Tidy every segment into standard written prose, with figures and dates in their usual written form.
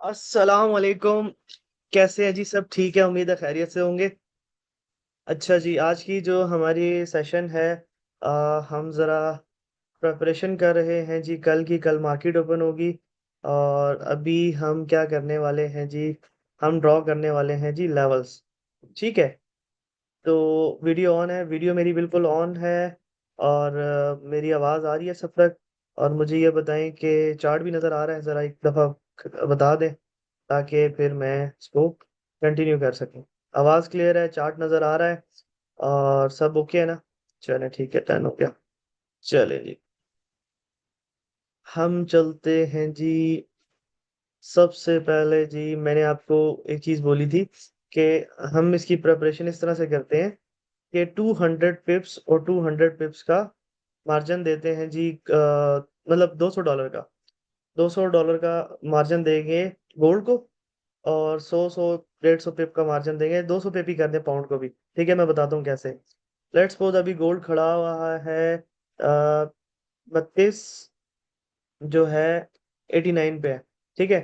अस्सलाम वालेकुम। कैसे हैं जी? सब ठीक है, उम्मीद है खैरियत से होंगे। अच्छा जी, आज की जो हमारी सेशन है, हम ज़रा प्रिपरेशन कर रहे हैं जी कल की। कल मार्केट ओपन होगी और अभी हम क्या करने वाले हैं जी, हम ड्रॉ करने वाले हैं जी लेवल्स। ठीक है, तो वीडियो ऑन है, वीडियो मेरी बिल्कुल ऑन है और मेरी आवाज़ आ रही है सब तक। और मुझे ये बताएं कि चार्ट भी नज़र आ रहा है, ज़रा एक दफ़ा बता दें ताकि फिर मैं इसको कंटिन्यू कर सकूं। आवाज़ क्लियर है, चार्ट नज़र आ रहा है और सब ओके है ना? चले ठीक है, डन हो गया। चले जी, हम चलते हैं जी। सबसे पहले जी मैंने आपको एक चीज़ बोली थी कि हम इसकी प्रिपरेशन इस तरह से करते हैं कि 200 पिप्स और 200 पिप्स का मार्जिन देते हैं जी। मतलब $200 का, $200 का मार्जिन देंगे गोल्ड को, और 100 150 पिप का मार्जिन देंगे। 200 पिप ही कर दें पाउंड को भी, ठीक है? मैं बताता हूँ कैसे। लेट्स सपोज अभी गोल्ड खड़ा हुआ है 32, जो है 89 पे है। ठीक है,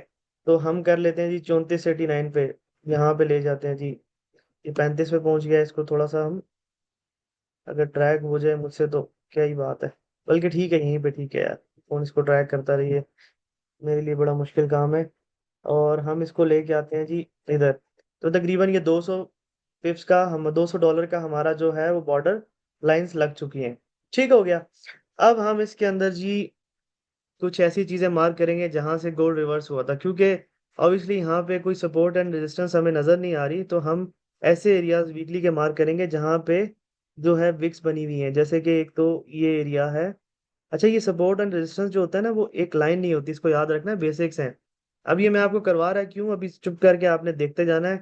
तो हम कर लेते हैं जी 34 89 पे, यहाँ पे ले जाते हैं जी। ये 35 पे पहुंच गया, इसको थोड़ा सा हम, अगर ट्रैक हो जाए मुझसे तो क्या ही बात है। बल्कि ठीक है, यहीं पे ठीक है यार। फोन इसको ट्रैक करता रहिए, मेरे लिए बड़ा मुश्किल काम है। और हम इसको लेके आते हैं जी इधर। तो तकरीबन ये 200 पिप्स का, हम $200 का हमारा जो है वो बॉर्डर लाइंस लग चुकी हैं। ठीक हो गया। अब हम इसके अंदर जी कुछ ऐसी चीजें मार्क करेंगे जहां से गोल्ड रिवर्स हुआ था, क्योंकि ऑब्वियसली यहाँ पे कोई सपोर्ट एंड रेजिस्टेंस हमें नजर नहीं आ रही, तो हम ऐसे एरियाज वीकली के मार्क करेंगे जहां पे जो है विक्स बनी हुई है। जैसे कि एक तो ये एरिया है। अच्छा, ये सपोर्ट एंड रेजिस्टेंस जो होता है ना, वो एक लाइन नहीं होती, इसको याद रखना है, बेसिक्स हैं। अब ये मैं आपको करवा रहा क्यों, अभी चुप करके आपने देखते जाना है।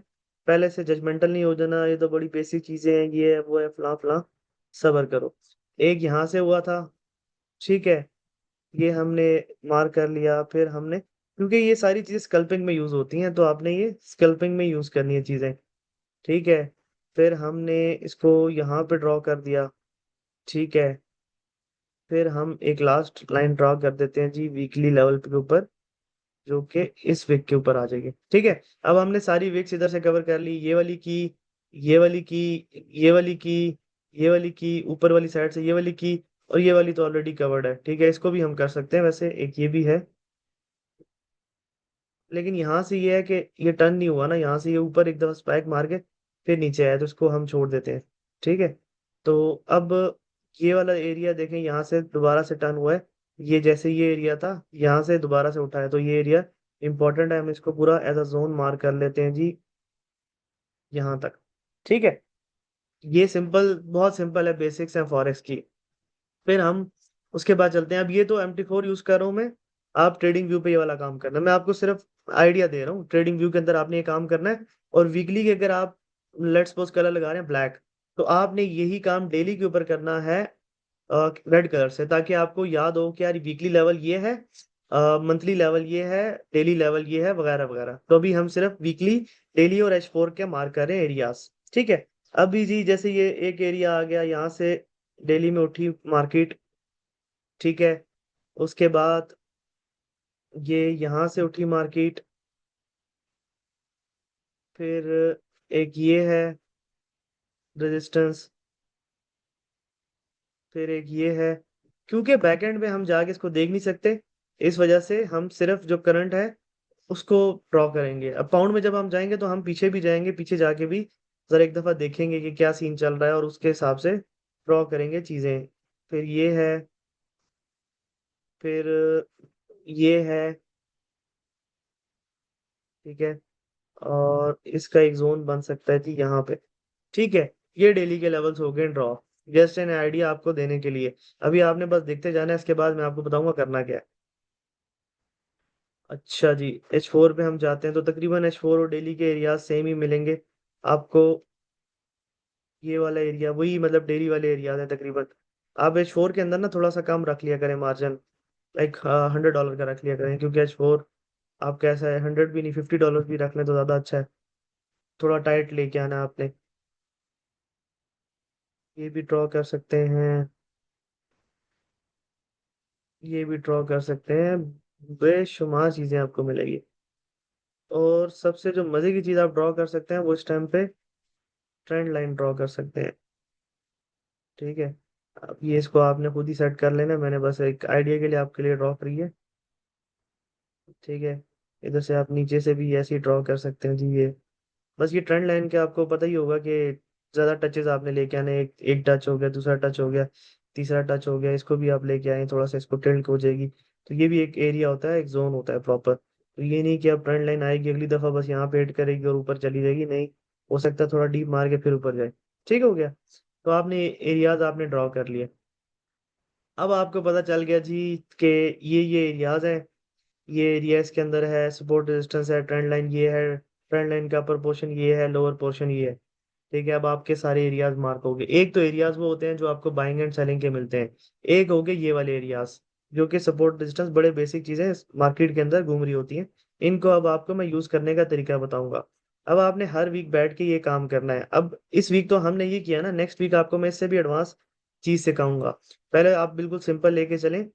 पहले से जजमेंटल नहीं हो जाना, ये तो बड़ी बेसिक चीजें हैं, ये है वो है फलां फलां। सबर करो। एक यहाँ से हुआ था, ठीक है, ये हमने मार्क कर लिया। फिर हमने, क्योंकि ये सारी चीजें स्कल्पिंग में यूज होती हैं, तो आपने ये स्कल्पिंग में यूज करनी है चीजें। ठीक है, फिर हमने इसको यहाँ पे ड्रॉ कर दिया। ठीक है, फिर हम एक लास्ट लाइन ड्रॉ कर देते हैं जी वीकली लेवल के ऊपर, जो कि इस वीक के ऊपर आ जाएगी। ठीक है, अब हमने सारी वीक्स इधर से कवर कर ली। ये वाली की, ये वाली की, ये वाली की, ये वाली की, ऊपर वाली साइड से ये वाली की, और ये वाली तो ऑलरेडी कवर्ड है। ठीक है, इसको भी हम कर सकते हैं वैसे, एक ये भी है। लेकिन यहाँ से ये है कि ये टर्न नहीं हुआ ना, यहाँ से ये ऊपर एक दफा स्पाइक मार के फिर नीचे आया, तो इसको हम छोड़ देते हैं। ठीक है, तो अब ये वाला एरिया देखें, यहाँ से दोबारा से टर्न हुआ है। ये जैसे ये एरिया था, यहाँ से दोबारा से उठा है, तो ये एरिया इंपॉर्टेंट है, हम इसको पूरा एज अ जोन मार्क कर लेते हैं जी, यहाँ तक। ठीक है, ये सिंपल, बहुत सिंपल है, बेसिक्स है फॉरेक्स की। फिर हम उसके बाद चलते हैं। अब ये तो MT4 यूज कर रहा हूँ मैं, आप ट्रेडिंग व्यू पे ये वाला काम करना, मैं आपको सिर्फ आइडिया दे रहा हूँ। ट्रेडिंग व्यू के अंदर आपने ये काम करना है। और वीकली के अगर आप लेट्स सपोज कलर लगा रहे हैं ब्लैक, तो आपने यही काम डेली के ऊपर करना है रेड कलर से, ताकि आपको याद हो कि यार वीकली लेवल ये है, मंथली लेवल ये है, डेली लेवल ये है, वगैरह वगैरह। तो अभी हम सिर्फ वीकली, डेली और H4 के मार्क कर रहे हैं एरियाज। ठीक है, अभी जी जैसे ये एक एरिया आ गया यहाँ से, डेली में उठी मार्केट। ठीक है, उसके बाद ये यहाँ से उठी मार्केट। फिर एक ये है रेजिस्टेंस। फिर एक ये है। क्योंकि बैकएंड में हम जाके इसको देख नहीं सकते, इस वजह से हम सिर्फ जो करंट है उसको ड्रॉ करेंगे। अब पाउंड में जब हम जाएंगे तो हम पीछे भी जाएंगे, पीछे जाके भी जरा एक दफा देखेंगे कि क्या सीन चल रहा है, और उसके हिसाब से ड्रॉ करेंगे चीजें। फिर ये है, फिर ये है। ठीक है, और इसका एक जोन बन सकता है कि यहाँ पे। ठीक है, ये डेली के लेवल्स हो गए ड्रॉ, जस्ट एन आइडिया आपको देने के लिए। अभी आपने बस देखते जाना है, इसके बाद मैं आपको बताऊंगा करना क्या है। अच्छा जी, H4 पे हम जाते हैं, तो तकरीबन H4 और डेली के एरिया सेम ही मिलेंगे आपको। ये वाला एरिया वही, मतलब डेली वाले एरिया है तकरीबन। आप H4 के अंदर ना थोड़ा सा कम रख लिया करें मार्जिन, लाइक $100 का रख लिया करें, क्योंकि H4 आप कैसा है, 100 भी नहीं, $50 भी रख लें तो ज़्यादा अच्छा है। थोड़ा टाइट लेके आना है आपने। ये भी ड्रॉ कर सकते हैं, ये भी ड्रॉ कर सकते हैं, बेशुमार चीजें आपको मिलेगी। और सबसे जो मजे की चीज आप ड्रॉ कर सकते हैं वो इस टाइम पे ट्रेंड लाइन ड्रॉ कर सकते हैं। ठीक है, अब ये इसको आपने खुद ही सेट कर लेना, मैंने बस एक आइडिया के लिए आपके लिए ड्रॉ करी है। ठीक है, इधर से आप नीचे से भी ऐसे ही ड्रॉ कर सकते हैं जी। ये बस ये ट्रेंड लाइन के आपको पता ही होगा कि ज्यादा टचेस आपने लेके आने, एक एक टच हो गया, दूसरा टच हो गया, तीसरा टच हो गया, इसको भी आप लेके आए, थोड़ा सा इसको टिल्ट हो जाएगी। तो ये भी एक एरिया होता है, एक जोन होता है प्रॉपर। तो ये नहीं कि अब ट्रेंड लाइन आएगी अगली दफा बस यहाँ पे हिट करेगी और ऊपर चली जाएगी, नहीं, हो सकता है थोड़ा डीप मार के फिर ऊपर जाए। ठीक हो गया, तो आपने एरियाज आपने ड्रॉ कर लिए। अब आपको पता चल गया जी कि ये एरियाज हैं, ये एरिया इसके अंदर है, सपोर्ट रेजिस्टेंस है, ट्रेंड लाइन ये है, ट्रेंड लाइन का अपर पोर्शन ये है, लोअर पोर्शन ये है। ठीक है, अब आपके सारे एरियाज मार्क हो गए। एक तो एरियाज वो होते हैं जो आपको बाइंग एंड सेलिंग के मिलते हैं, एक हो गए ये वाले एरियाज जो कि सपोर्ट रेजिस्टेंस, बड़े बेसिक चीजें मार्केट के अंदर घूम रही होती हैं। इनको अब आपको मैं यूज करने का तरीका बताऊंगा। अब आपने हर वीक बैठ के ये काम करना है। अब इस वीक तो हमने ये किया ना, नेक्स्ट वीक आपको मैं इससे भी एडवांस चीज सिखाऊंगा। पहले आप बिल्कुल सिंपल लेके चलें,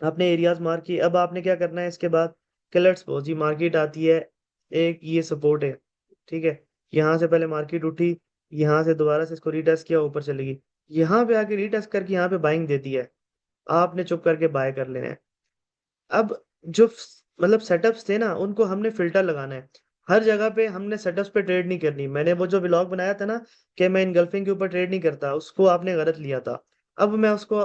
आपने एरियाज मार्क किए, अब आपने क्या करना है इसके बाद, कि लेट्स सपोज जी मार्केट आती है, एक ये सपोर्ट है। ठीक है, यहाँ से पहले मार्केट उठी, यहाँ से दोबारा से इसको रीटेस्ट किया, ऊपर चलेगी, यहाँ पे आके रीटेस्ट करके यहाँ पे बाइंग देती है, आपने चुप करके बाय कर लेना है। अब जो मतलब सेटअप्स थे ना उनको हमने फिल्टर लगाना है। हर जगह पे हमने सेटअप्स पे ट्रेड नहीं करनी। मैंने वो जो व्लॉग बनाया था ना कि मैं इनगल्फिंग के ऊपर ट्रेड नहीं करता, उसको आपने गलत लिया था। अब मैं उसको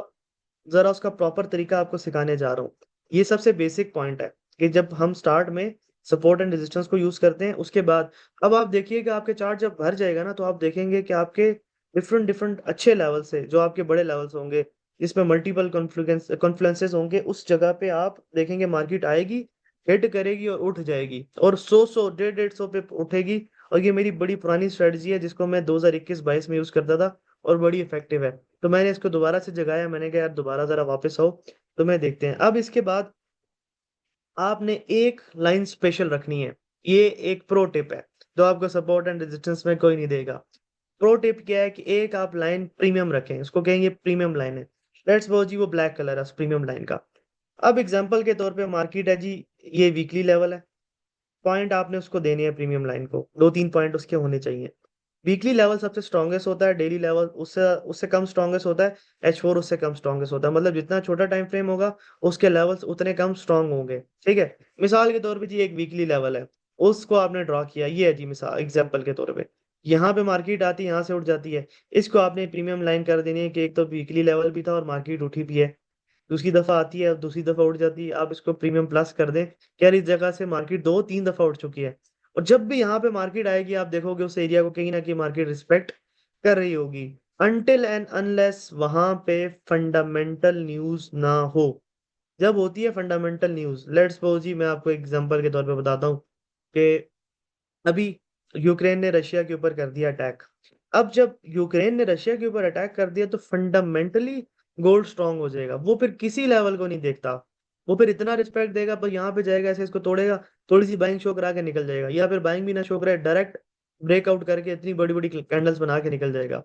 जरा उसका प्रॉपर तरीका आपको सिखाने जा रहा हूँ। ये सबसे बेसिक पॉइंट है कि जब हम स्टार्ट में सपोर्ट एंड रेजिस्टेंस को यूज करते हैं, उसके बाद अब आप देखिए कि आपके चार्ट जब भर जाएगा ना तो आप देखेंगे कि आपके डिफरेंट डिफरेंट अच्छे लेवल से, जो आपके बड़े लेवल्स होंगे जिसमें मल्टीपल कॉन्फ्लुएंसेस होंगे, उस जगह पे आप देखेंगे मार्केट आएगी, हिट करेगी और उठ जाएगी, और 100 डेढ़ 150 पे उठेगी। और ये मेरी बड़ी पुरानी स्ट्रेटजी है जिसको मैं 2021-22 में यूज करता था, और बड़ी इफेक्टिव है। तो मैंने इसको दोबारा से जगाया, मैंने कहा यार दोबारा जरा वापस आओ, तो मैं देखते हैं। अब इसके बाद आपने एक लाइन स्पेशल रखनी है। ये एक प्रो टिप है जो आपको सपोर्ट एंड रेजिस्टेंस में कोई नहीं देगा। प्रो टिप क्या है कि एक आप लाइन प्रीमियम रखें, इसको कहेंगे प्रीमियम लाइन है। लेट्स वो जी वो ब्लैक कलर है उस प्रीमियम लाइन का। अब एग्जांपल के तौर पे मार्केट है जी, ये वीकली लेवल है, पॉइंट आपने उसको देने हैं प्रीमियम लाइन को, दो तीन पॉइंट उसके होने चाहिए। वीकली लेवल सबसे स्ट्रॉन्गेस्ट होता है, डेली लेवल उससे उससे कम स्ट्रॉन्गेस्ट होता है, H4 उससे कम स्ट्रॉन्गेस्ट होता है। मतलब जितना छोटा टाइम फ्रेम होगा उसके लेवल्स उतने कम स्ट्रॉन्ग होंगे। ठीक है, मिसाल के तौर पे जी एक वीकली लेवल है, उसको आपने ड्रॉ किया, ये है जी मिसाल एग्जांपल के तौर पे। यहाँ पे मार्केट आती है, यहाँ से उठ जाती है, इसको आपने प्रीमियम लाइन कर देनी है कि एक तो वीकली लेवल भी था और मार्केट उठी भी है। दूसरी दफा आती है, दूसरी दफा उठ जाती है, आप इसको प्रीमियम प्लस कर दें कि यार इस जगह से मार्केट दो तीन दफा उठ चुकी है। और जब भी यहाँ पे मार्केट आएगी आप देखोगे उस एरिया को कहीं ना कहीं मार्केट रिस्पेक्ट कर रही होगी, अनटिल एंड अनलेस वहां पे फंडामेंटल न्यूज ना हो। जब होती है फंडामेंटल न्यूज, लेट्स सपोज जी मैं आपको एग्जांपल के तौर पे बताता हूँ कि अभी यूक्रेन ने रशिया के ऊपर कर दिया अटैक। अब जब यूक्रेन ने रशिया के ऊपर अटैक कर दिया तो फंडामेंटली गोल्ड स्ट्रांग हो जाएगा, वो फिर किसी लेवल को नहीं देखता, वो फिर इतना रिस्पेक्ट देगा, पर यहाँ पे जाएगा ऐसे इसको तोड़ेगा, थोड़ी सी बाइंग शो करा के निकल जाएगा, या फिर बाइंग भी ना शो करे, डायरेक्ट ब्रेकआउट करके इतनी बड़ी बड़ी कैंडल्स बना के निकल जाएगा।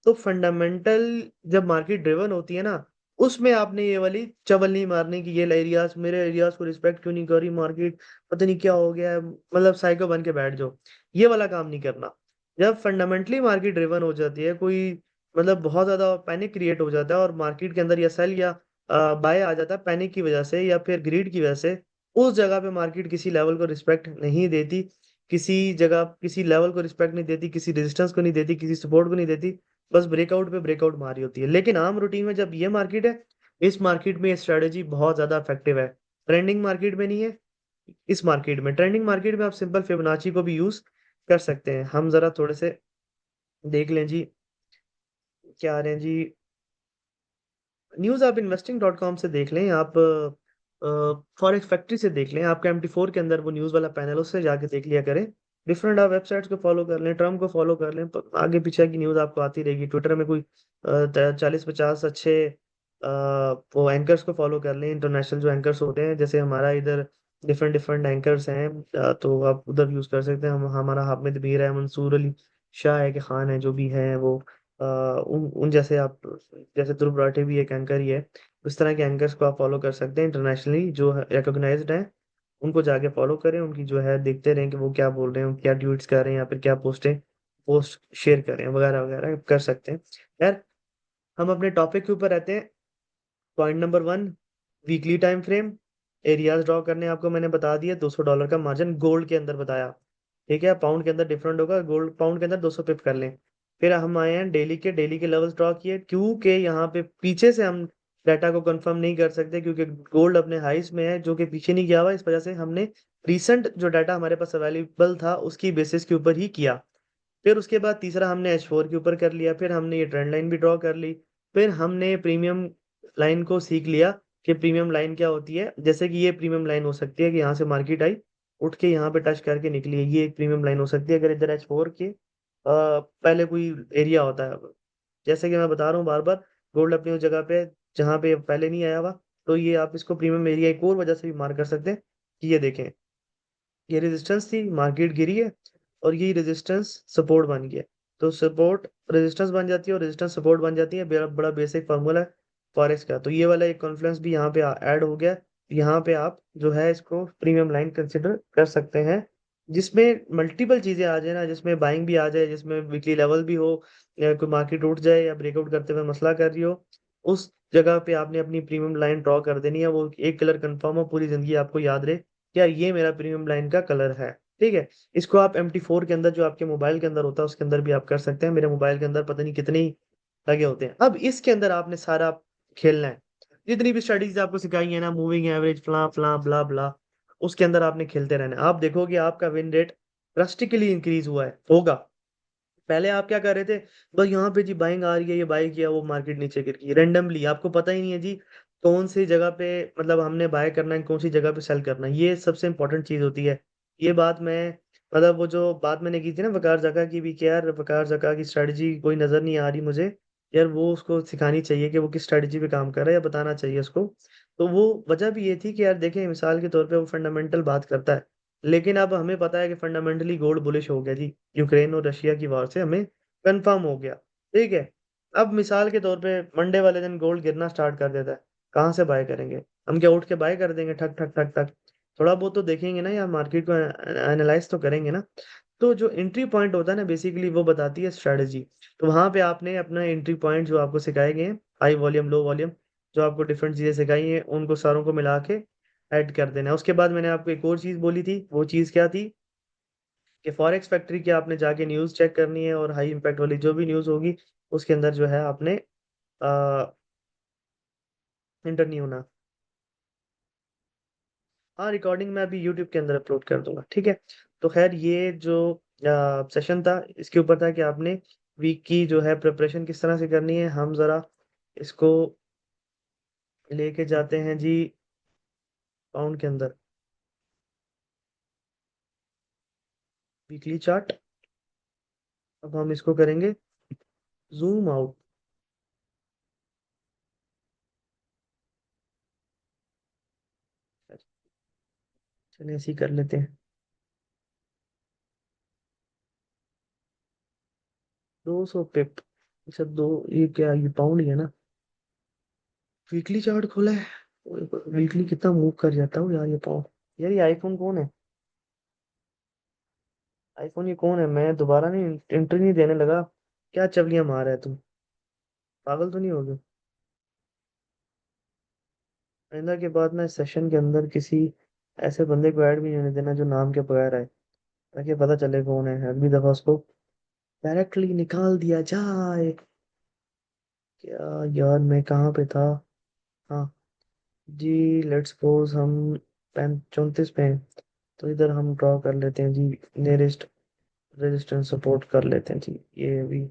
तो फंडामेंटल जब मार्केट ड्रिवन होती है ना, उसमें आपने ये वाली चवल नहीं मारनी कि ये एरियाज मेरे एरियाज को रिस्पेक्ट क्यों नहीं कर रही मार्केट, पता नहीं क्या हो गया है, मतलब साइको बन के बैठ जाओ, ये वाला काम नहीं करना। जब फंडामेंटली मार्केट ड्रिवन हो जाती है, कोई मतलब बहुत ज्यादा पैनिक क्रिएट हो जाता है और मार्केट के अंदर या सेल या बाय आ जाता है पैनिक की वजह से या फिर ग्रीड की वजह से, उस जगह पे मार्केट किसी लेवल को रिस्पेक्ट नहीं देती, किसी जगह किसी लेवल को रिस्पेक्ट नहीं देती, किसी रेजिस्टेंस को नहीं देती, किसी सपोर्ट को नहीं देती, बस ब्रेकआउट पे ब्रेकआउट मारी होती है। लेकिन आम रूटीन में जब ये मार्केट है, इस मार्केट में ये स्ट्रेटेजी बहुत ज्यादा इफेक्टिव है। ट्रेंडिंग मार्केट में नहीं है, इस मार्केट में, ट्रेंडिंग मार्केट में आप सिंपल फिबोनाची को भी यूज कर सकते हैं। हम जरा थोड़े से देख लें जी, क्या आ रहे हैं जी न्यूज। आप investing.com से देख लें, आप फॉरेक्स फैक्ट्री से देख लें, आपका MT4 के अंदर वो न्यूज वाला पैनल, उससे जाके देख लिया करें। डिफरेंट आप वेबसाइट्स को फॉलो कर लें, ट्रम्प को फॉलो कर लें, आगे पीछे की न्यूज आपको आती रहेगी। ट्विटर में कोई 40-50 अच्छे वो एंकर्स को फॉलो कर लें, इंटरनेशनल जो एंकर्स होते हैं, जैसे हमारा इधर डिफरेंट डिफरेंट एंकर्स हैं, तो आप उधर यूज कर सकते हैं। हम हमारा हामिद मीर है, मंसूर अली शाह है कि खान है, जो भी है वो, उन उन जैसे आप, जैसे ध्रुव राठी भी एक एंकर ही है, उस तरह के एंकर्स को आप फॉलो कर सकते हैं इंटरनेशनली जो रिकॉग्नाइज्ड हैं। उनको जाके फॉलो करें, उनकी जो है देखते रहें कि वो क्या बोल रहे हैं, क्या ट्वीट्स कर रहे हैं, या फिर क्या पोस्ट शेयर कर रहे हैं, वगैरह वगैरह कर सकते हैं। यार, हम अपने टॉपिक के ऊपर रहते हैं। Point number 1, weekly time frame. Areas draw करने आपको मैंने बता दिया, $200 का मार्जिन गोल्ड के अंदर बताया। ठीक है, पाउंड के अंदर डिफरेंट होगा, गोल्ड पाउंड के अंदर 200 पिप कर लें। फिर हम आए हैं डेली के लेवल्स ड्रॉ किए, क्योंकि यहाँ पे पीछे से हम डाटा को कंफर्म नहीं कर सकते, क्योंकि गोल्ड अपने हाइस में है जो कि पीछे नहीं गया हुआ, इस वजह से हमने रिसेंट जो डाटा हमारे पास अवेलेबल था उसकी बेसिस के ऊपर ही किया। फिर उसके बाद तीसरा हमने H4 के ऊपर कर लिया, फिर हमने ये ट्रेंड लाइन भी ड्रॉ कर ली। फिर हमने प्रीमियम लाइन को सीख लिया कि प्रीमियम लाइन क्या होती है। जैसे कि ये प्रीमियम लाइन हो सकती है कि यहाँ से मार्केट आई, उठ के यहाँ पे टच करके निकली है, ये एक प्रीमियम लाइन हो सकती है। अगर इधर H4 के पहले कोई एरिया होता है, जैसे कि मैं बता रहा हूँ बार बार, गोल्ड अपनी उस जगह पे जहाँ पे पहले नहीं आया हुआ, तो ये आप इसको प्रीमियम एरिया एक और वजह से भी मार्क कर सकते हैं कि ये देखें, ये रेजिस्टेंस थी, मार्केट गिरी है, और ये रेजिस्टेंस सपोर्ट बन गया। तो सपोर्ट रेजिस्टेंस बन जाती है और रेजिस्टेंस सपोर्ट बन जाती है, बड़ा बड़ा बेसिक फार्मूला है फॉरेक्स का। तो ये वाला एक कॉन्फ्लुएंस भी यहाँ पे ऐड हो गया। यहाँ पे आप जो है इसको प्रीमियम लाइन कंसिडर कर सकते हैं, जिसमें मल्टीपल चीजें आ जाए ना, जिसमें बाइंग भी आ जाए, जिसमें वीकली लेवल भी हो, या कोई मार्केट उठ जाए या ब्रेकआउट करते हुए मसला कर रही हो, उस जगह पे आपने अपनी प्रीमियम लाइन ड्रॉ कर देनी है। वो एक कलर कंफर्म हो, पूरी जिंदगी आपको याद रहे क्या ये मेरा प्रीमियम लाइन का कलर है। ठीक है, इसको आप MT4 के अंदर, जो आपके मोबाइल के अंदर होता है, उसके अंदर भी आप कर सकते हैं। मेरे मोबाइल के अंदर पता नहीं कितने ही लगे होते हैं। अब इसके अंदर आपने सारा खेलना है, जितनी भी स्ट्रेटजीज आपको सिखाई है ना, मूविंग एवरेज फला फला ब्ला ब्ला, उसके अंदर आपने खेलते रहना है। आप देखोगे आपका विन रेट ड्रास्टिकली इंक्रीज हुआ है, होगा। पहले आप क्या कर रहे थे, बस यहाँ पे जी बाइंग आ रही है, ये बाई किया, वो मार्केट नीचे गिर गई रेंडमली, आपको पता ही नहीं है जी कौन सी जगह पे, मतलब हमने बाय करना है, कौन सी जगह पे सेल करना है। ये सबसे इंपॉर्टेंट चीज होती है। ये बात मैं, मतलब वो जो बात मैंने की थी ना वकार जका की भी, कि यार वकार जका की स्ट्रेटजी कोई नजर नहीं आ रही मुझे, यार वो उसको सिखानी चाहिए कि वो किस स्ट्रेटजी पे काम कर रहा है, या बताना चाहिए उसको। तो वो वजह भी ये थी कि यार देखें, मिसाल के तौर पे वो फंडामेंटल बात करता है, लेकिन अब हमें पता है कि फंडामेंटली गोल्ड बुलिश हो गया जी, यूक्रेन और रशिया की वार से हमें कंफर्म हो गया। ठीक है, अब मिसाल के तौर पे मंडे वाले दिन गोल्ड गिरना स्टार्ट कर देता है, कहाँ से बाय करेंगे? हम क्या उठ के बाय कर देंगे ठक ठक ठक ठक? थोड़ा बहुत तो देखेंगे ना, या मार्केट को एनालाइज तो करेंगे ना। तो जो एंट्री पॉइंट होता है ना, बेसिकली वो बताती है स्ट्रेटजी। तो वहां पे आपने अपना एंट्री पॉइंट जो आपको सिखाए गए हैं, हाई वॉल्यूम लो वॉल्यूम, जो आपको डिफरेंट चीजें सिखाई हैं, उनको सारों को मिला के ऐड कर देना है। उसके बाद मैंने आपको एक और चीज बोली थी, वो चीज क्या थी, कि फॉरेक्स फैक्ट्री की आपने जाके न्यूज़ चेक करनी है, और हाई इम्पैक्ट वाली जो भी न्यूज़ होगी उसके अंदर जो है आपने इंटर नहीं होना। हाँ, रिकॉर्डिंग मैं अभी यूट्यूब के अंदर अपलोड कर दूंगा, ठीक है। तो खैर, ये जो सेशन था इसके ऊपर था कि आपने वीक की जो है प्रिपरेशन किस तरह से करनी है। हम ज़रा इसको लेके जाते हैं जी पाउंड के अंदर, वीकली चार्ट। अब हम इसको करेंगे जूम आउट। चलिए ऐसे ही कर लेते हैं। 200 पिप, अच्छा दो, ये क्या, ये पाउंड ही है ना? वीकली चार्ट खोला है, वीकली कितना मूव कर जाता हूँ यार ये पाउंड। यार ये आईफोन कौन है? आईफोन ये कौन है? मैं दोबारा नहीं एंट्री नहीं देने लगा। क्या चवलियां मार रहा है तुम? पागल तो नहीं हो गए? आइंदा के बाद ना सेशन के अंदर किसी ऐसे बंदे को ऐड भी नहीं होने देना जो नाम के बगैर आए, ताकि पता चले कौन है। अगली दफा उसको डायरेक्टली निकाल दिया जाए। क्या यार, मैं कहाँ पे था? हाँ जी, लेट्स सपोज हम 34 पे हैं, तो इधर हम ड्रॉ कर लेते हैं जी, नियरेस्ट रेजिस्टेंस सपोर्ट कर लेते हैं जी, ये अभी।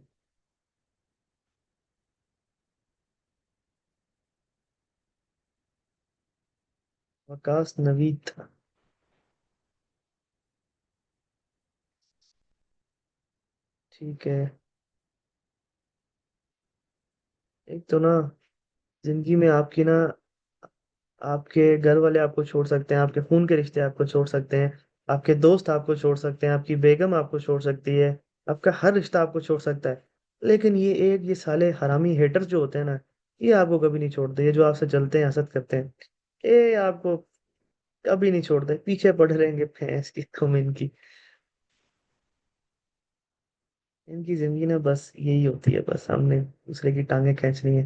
आकाश नवीद, ठीक है। एक तो ना, जिंदगी में आपकी ना, आपके घर वाले आपको छोड़ सकते हैं, आपके खून के रिश्ते आपको छोड़ सकते हैं, आपके दोस्त आपको छोड़ सकते हैं, आपकी बेगम आपको छोड़ सकती है, आपका हर रिश्ता आपको छोड़ सकता है, लेकिन ये साले हरामी हेटर जो होते हैं ना, ये आपको कभी नहीं छोड़ते। ये जो आपसे जलते हैं, हसद करते हैं, ये आपको कभी नहीं छोड़ते, पीछे पड़े रहेंगे भैंस की तुम इनकी। इनकी जिंदगी ना बस यही होती है, बस हमने दूसरे की टांगे खींचनी है,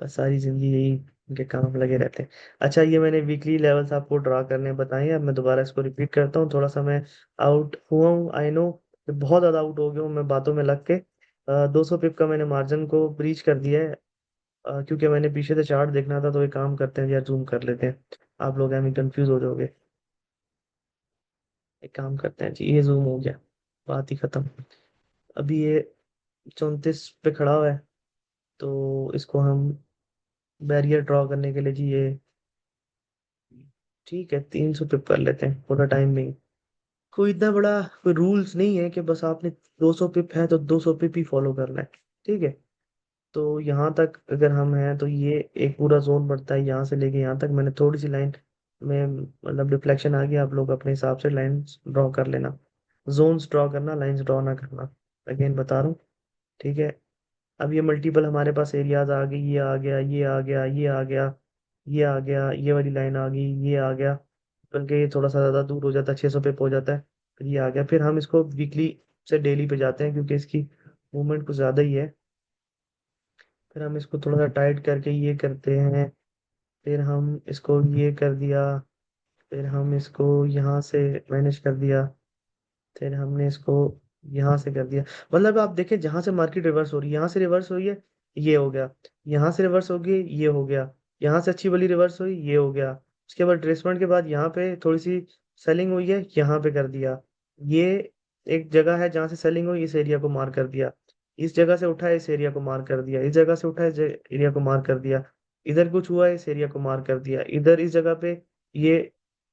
बस सारी जिंदगी यही उनके काम लगे रहते हैं। अच्छा, ये मैंने वीकली लेवल्स आपको ड्रा करने बताए, अब मैं दोबारा इसको रिपीट करता हूँ। थोड़ा सा मैं आउट हुआ हूँ, आई नो, बहुत ज्यादा आउट हो गया हूँ मैं बातों में लग के। 200 पिप का मैंने मार्जिन को ब्रीच कर दिया है। क्योंकि मैंने पीछे से चार्ट देखना था, तो एक काम करते हैं यार, जूम कर लेते हैं, आप लोग हमें कंफ्यूज हो जाओगे। एक काम करते हैं जी, ये जूम हो गया, बात ही खत्म। अभी ये 34 पे खड़ा हुआ है, तो इसको हम बैरियर ड्रॉ करने के लिए जी ये, ठीक है, 300 पे कर लेते हैं पूरा टाइम में। कोई इतना बड़ा कोई रूल्स नहीं है कि बस आपने 200 पिप है तो 200 पिप ही फॉलो करना है। ठीक है, तो यहाँ तक अगर हम हैं तो ये एक पूरा जोन बढ़ता है, यहाँ से लेके यहाँ तक। मैंने थोड़ी सी लाइन में मतलब डिफ्लेक्शन आ गया, आप लोग अपने हिसाब से लाइन ड्रॉ कर लेना। जोन्स ड्रॉ करना, लाइंस ड्रॉ ना करना, अगेन बता रहा हूँ। ठीक है, अब ये मल्टीपल हमारे पास एरियाज आ गई, ये आ गया, ये आ गया, ये आ गया, ये आ गया, ये वाली लाइन आ गई, ये आ गया, बल्कि ये थोड़ा सा ज्यादा दूर हो जाता है, 600 पे हो जाता है। फिर ये आ गया, फिर हम इसको वीकली से डेली पे जाते हैं, क्योंकि इसकी मूवमेंट कुछ ज्यादा ही है। फिर हम इसको थोड़ा सा टाइट करके ये करते हैं, फिर हम इसको ये कर दिया, फिर हम इसको यहाँ से मैनेज कर दिया, फिर हमने इसको यहाँ से कर दिया। मतलब आप देखें, जहां से मार्केट रिवर्स हो रही है, यहाँ से रिवर्स हुई है, ये हो गया, यहाँ से रिवर्स होगी, ये हो गया, यहाँ से अच्छी वाली रिवर्स हुई, ये हो गया। उसके बाद ट्रेसमेंट के बाद यहाँ पे थोड़ी सी सेलिंग हुई है, यहाँ पे कर दिया। ये एक जगह है जहाँ से सेलिंग हुई, इस एरिया को मार कर दिया। इस जगह से उठा है, इस एरिया को मार कर दिया। इस जगह से उठा है, इस एरिया को मार कर दिया। इधर कुछ हुआ है, इस एरिया को मार कर दिया। इधर इस जगह पे ये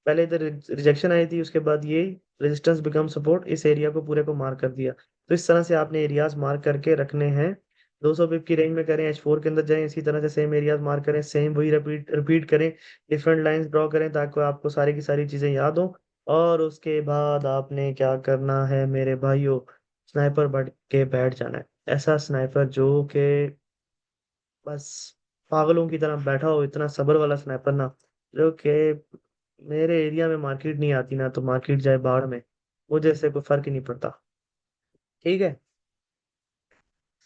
पहले इधर रिजेक्शन आई थी, उसके बाद ये रेजिस्टेंस बिकम सपोर्ट, इस एरिया को पूरे को मार्क कर दिया। तो इस तरह से आपने एरियाज मार्क करके रखने हैं। 200 पिप की रेंज में करें, H4 के अंदर जाएं, इसी तरह से सेम एरियाज मार्क करें, सेम वही रिपीट रिपीट करें, डिफरेंट लाइंस ड्रॉ करें, ताकि आपको सारी की सारी चीजें याद हो। और उसके बाद आपने क्या करना है मेरे भाइयों, स्नाइपर बन के बैठ जाना है। ऐसा स्नाइपर जो कि बस पागलों की तरह बैठा हो, इतना सब्र वाला स्नाइपर ना, जो कि मेरे एरिया में मार्केट नहीं आती ना, तो मार्केट जाए बाढ़ में, मुझे इससे कोई फर्क ही नहीं पड़ता। ठीक है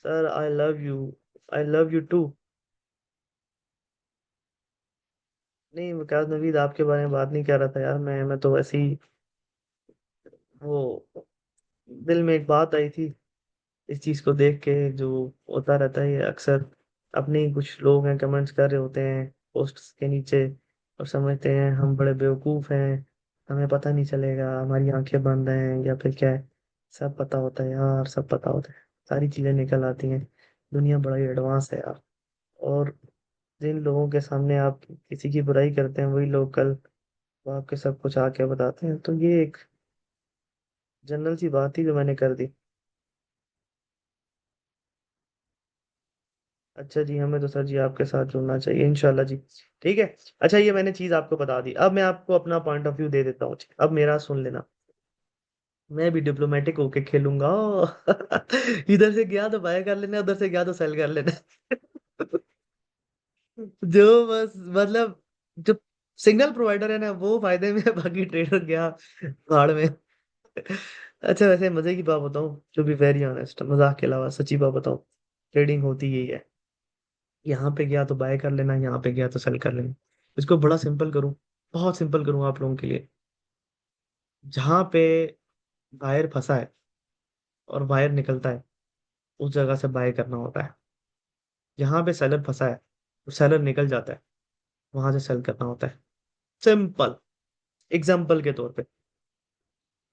sir, I love you, I love you too. नहीं विकास नवीद, आपके बारे में बात नहीं कर रहा था यार, मैं तो ऐसे ही, वो दिल में एक बात आई थी इस चीज को देख के, जो होता रहता है ये अक्सर। अपने ही कुछ लोग हैं, कमेंट्स कर रहे होते हैं पोस्ट्स के नीचे, और समझते हैं हम बड़े बेवकूफ हैं, हमें पता नहीं चलेगा, हमारी आंखें बंद हैं या फिर क्या है। सब पता होता है यार, सब पता होता है, सारी चीजें निकल आती हैं। दुनिया बड़ा ही एडवांस है यार। और जिन लोगों के सामने आप किसी की बुराई करते हैं, वही लोग कल वो आपके सब कुछ आके बताते हैं। तो ये एक जनरल सी बात थी जो मैंने कर दी। अच्छा जी, हमें तो सर जी आपके साथ जुड़ना चाहिए इंशाल्लाह जी। ठीक है। अच्छा, ये मैंने चीज आपको बता दी, अब मैं आपको अपना पॉइंट ऑफ व्यू दे देता हूँ। अब मेरा सुन लेना, मैं भी डिप्लोमेटिक होके खेलूंगा। इधर से गया तो बाय कर लेना, उधर से गया तो सेल कर लेना। जो बस मतलब, जो सिग्नल प्रोवाइडर है ना वो फायदे में है, बाकी ट्रेडर गया भाड़ में। अच्छा, वैसे मजे की बात बताऊं, टू बी वेरी ऑनेस्ट, मजाक के अलावा सच्ची बात बताऊं, ट्रेडिंग होती यही है। यहाँ पे गया तो बाय कर लेना, यहाँ पे गया तो सेल कर लेना। इसको बड़ा सिंपल करूँ, बहुत सिंपल करूँ आप लोगों के लिए। जहाँ पे बायर फंसा है और बायर निकलता है, उस जगह से बाय करना होता है। जहाँ पे सेलर फंसा है, सेलर निकल जाता है, वहां से सेल करना होता है। सिंपल। एग्जाम्पल के तौर पे,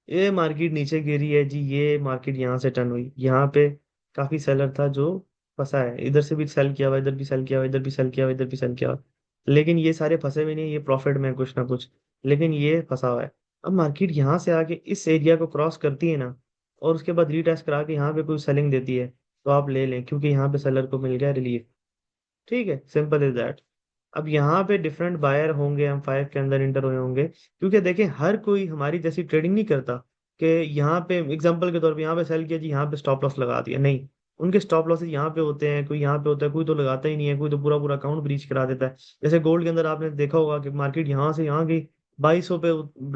ये मार्केट नीचे गिरी है जी, ये मार्केट यहाँ से टर्न हुई, यहाँ पे काफी सेलर था जो फंसा है, इधर से भी सेल किया हुआ, इधर भी सेल किया हुआ, इधर भी सेल किया हुआ, इधर भी सेल किया हुआ। लेकिन ये सारे फंसे हुए नहीं, ये प्रॉफिट में है कुछ ना कुछ, लेकिन ये फंसा हुआ है। अब मार्केट यहाँ से आके इस एरिया को क्रॉस करती है ना, और उसके बाद रीटेस्ट करा के यहाँ पे कोई सेलिंग देती है, तो आप ले लें, क्योंकि यहाँ पे सेलर को मिल गया रिलीफ। ठीक है, सिंपल इज दैट। अब यहाँ पे डिफरेंट बायर होंगे, हम फाइव के अंदर इंटर हुए होंगे, क्योंकि देखें हर कोई हमारी जैसी ट्रेडिंग नहीं करता कि यहाँ पे एग्जांपल के तौर पे यहाँ पे सेल किया जी, यहाँ पे स्टॉप लॉस लगा दिया, नहीं। उनके स्टॉप लॉसेस यहाँ पे होते हैं, कोई यहाँ पे होता है, कोई तो लगाता ही नहीं है, कोई तो पूरा पूरा अकाउंट ब्रीच करा देता है। जैसे गोल्ड के अंदर आपने देखा होगा कि मार्केट यहाँ से यहाँ गई, 2200 पे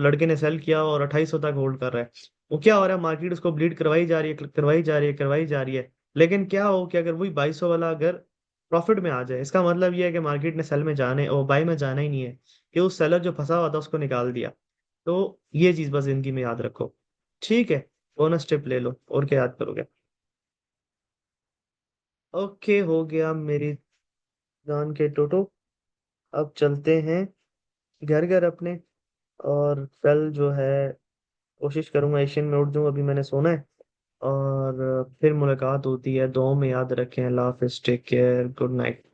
लड़के ने सेल किया और 2800 तक होल्ड कर रहा है। वो क्या हो रहा है, मार्केट उसको ब्लीड करवाई जा रही है, करवाई जा रही है, करवाई जा रही है। लेकिन क्या हो कि अगर वही 2200 वाला अगर प्रॉफिट में आ जाए, इसका मतलब ये है कि मार्केट ने सेल में जाने और बाई में जाना ही नहीं है, कि उस सेलर जो फंसा हुआ था उसको निकाल दिया। तो ये चीज बस जिंदगी में याद रखो। ठीक है, बोनस टिप ले लो, और क्या याद करोगे। ओके, हो गया मेरी जान के टोटो। अब चलते हैं घर घर अपने। और कल जो है कोशिश करूंगा एशियन में उठ जाऊं, अभी मैंने सोना है। और फिर मुलाकात होती है, दुआओं में याद रखें। अल्लाह हाफिज, टेक केयर, गुड नाइट।